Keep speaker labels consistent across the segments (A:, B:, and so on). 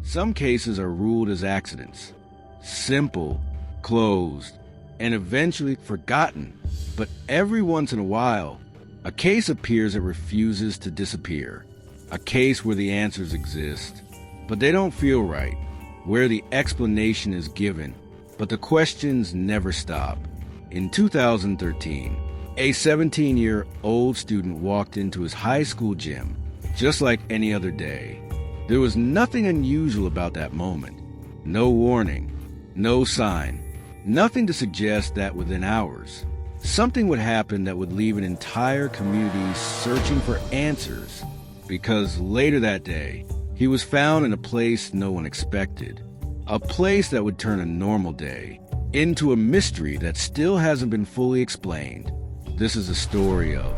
A: Some cases are ruled as accidents, simple, closed, and eventually forgotten. But every once in a while, a case appears that refuses to disappear. A case where the answers exist, but they don't feel right. Where the explanation is given, but the questions never stop. In 2013, a 17-year-old student walked into his high school gym, just like any other day. There was nothing unusual about that moment. No warning, no sign, nothing to suggest that within hours, something would happen that would leave an entire community searching for answers. Because later that day, he was found in a place no one expected. A place that would turn a normal day into a mystery that still hasn't been fully explained. This is the story of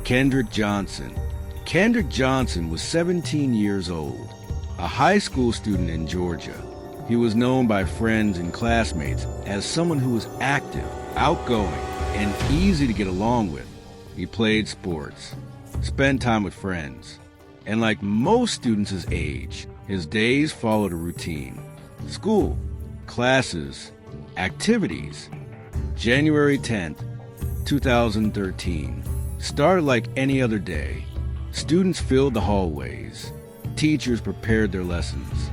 A: Kendrick Johnson. Kendrick Johnson was 17 years old, a high school student in Georgia. He was known by friends and classmates as someone who was active, outgoing, and easy to get along with. He played sports, spent time with friends, and like most students his age, his days followed a routine. School, classes, activities. January 10th, 2013, started like any other day. Students filled the hallways. Teachers prepared their lessons.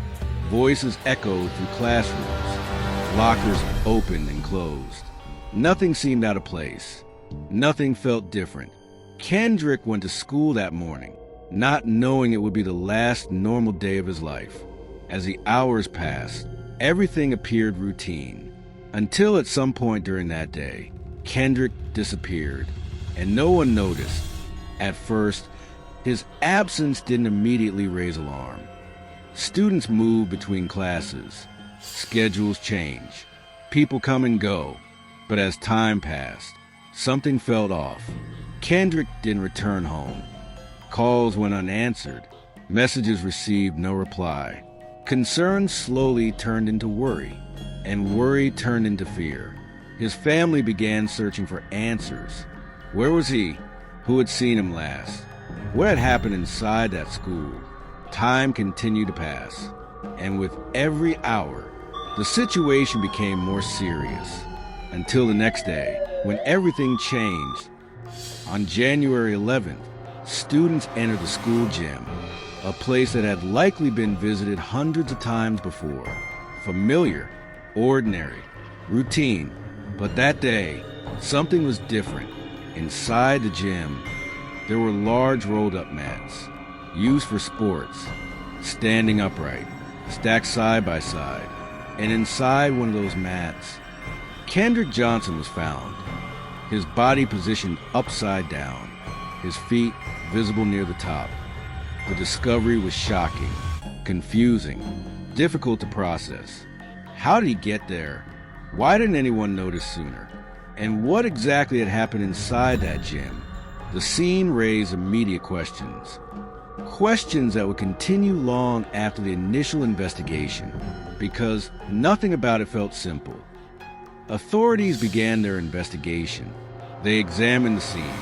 A: Voices echoed through classrooms. Lockers opened and closed. Nothing seemed out of place. Nothing felt different. Kendrick went to school that morning, not knowing it would be the last normal day of his life. As the hours passed, everything appeared routine. Until at some point during that day, Kendrick disappeared, and no one noticed. At first, his absence didn't immediately raise alarm. Students move between classes. Schedules change. People come and go. But as time passed, something felt off. Kendrick didn't return home. Calls went unanswered. Messages received no reply. Concern slowly turned into worry, and worry turned into fear. His family began searching for answers. Where was he? Who had seen him last? What had happened inside that school? Time continued to pass, and with every hour, the situation became more serious. Until the next day, when everything changed. On January 11th, students entered the school gym, a place that had likely been visited hundreds of times before. Familiar, ordinary, routine. But that day, something was different. Inside the gym, there were large rolled-up mats, used for sports, standing upright, stacked side by side. And inside one of those mats, Kendrick Johnson was found, his body positioned upside down, his feet visible near the top. The discovery was shocking, confusing, difficult to process. How did he get there? Why didn't anyone notice sooner? And what exactly had happened inside that gym? The scene raised immediate questions. Questions that would continue long after the initial investigation, because nothing about it felt simple. Authorities began their investigation. They examined the scene,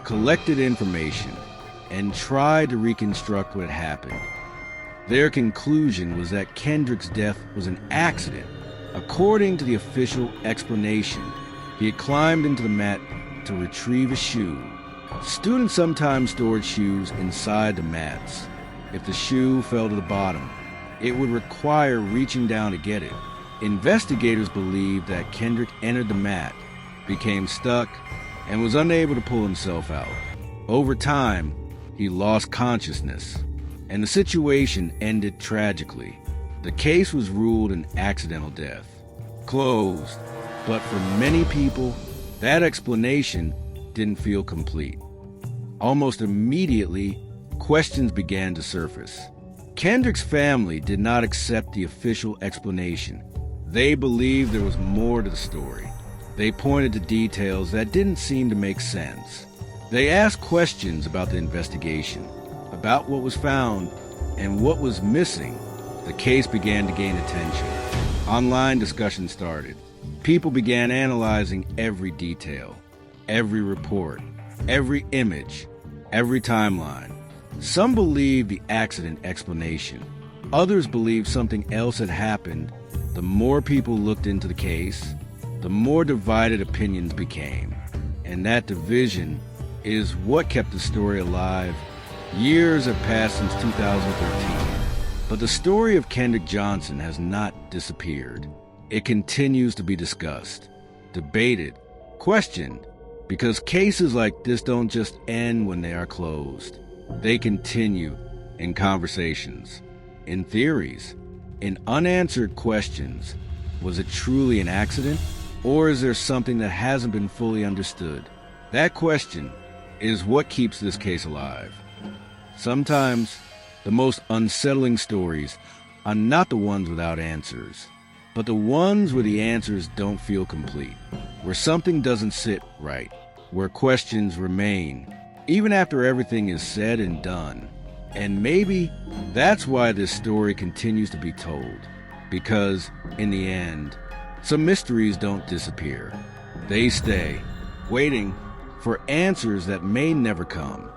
A: collected information, and tried to reconstruct what had happened. Their conclusion was that Kendrick's death was an accident. According to the official explanation, he had climbed into the mat to retrieve a shoe. Students sometimes stored shoes inside the mats. If the shoe fell to the bottom, it would require reaching down to get it. Investigators believed that Kendrick entered the mat, became stuck, and was unable to pull himself out. Over time, he lost consciousness, and the situation ended tragically. The case was ruled an accidental death. Closed. But for many people, that explanation didn't feel complete. Almost immediately, questions began to surface. Kendrick's family did not accept the official explanation. They believed there was more to the story. They pointed to details that didn't seem to make sense. They asked questions about the investigation, about what was found, and what was missing. The case began to gain attention. Online discussion started. People began analyzing every detail, every report, every image, every timeline. Some believed the accident explanation. Others believed something else had happened. The more people looked into the case, the more divided opinions became. And that division is what kept the story alive. Years have passed since 2013, but the story of Kendrick Johnson has not disappeared. It continues to be discussed, debated, questioned, because cases like this don't just end when they are closed. They continue in conversations, in theories, in unanswered questions. Was it truly an accident? Or is there something that hasn't been fully understood? That question is what keeps this case alive. Sometimes, the most unsettling stories are not the ones without answers, but the ones where the answers don't feel complete, where something doesn't sit right, where questions remain, even after everything is said and done. And maybe that's why this story continues to be told, because, in the end, some mysteries don't disappear. They stay, waiting for answers that may never come.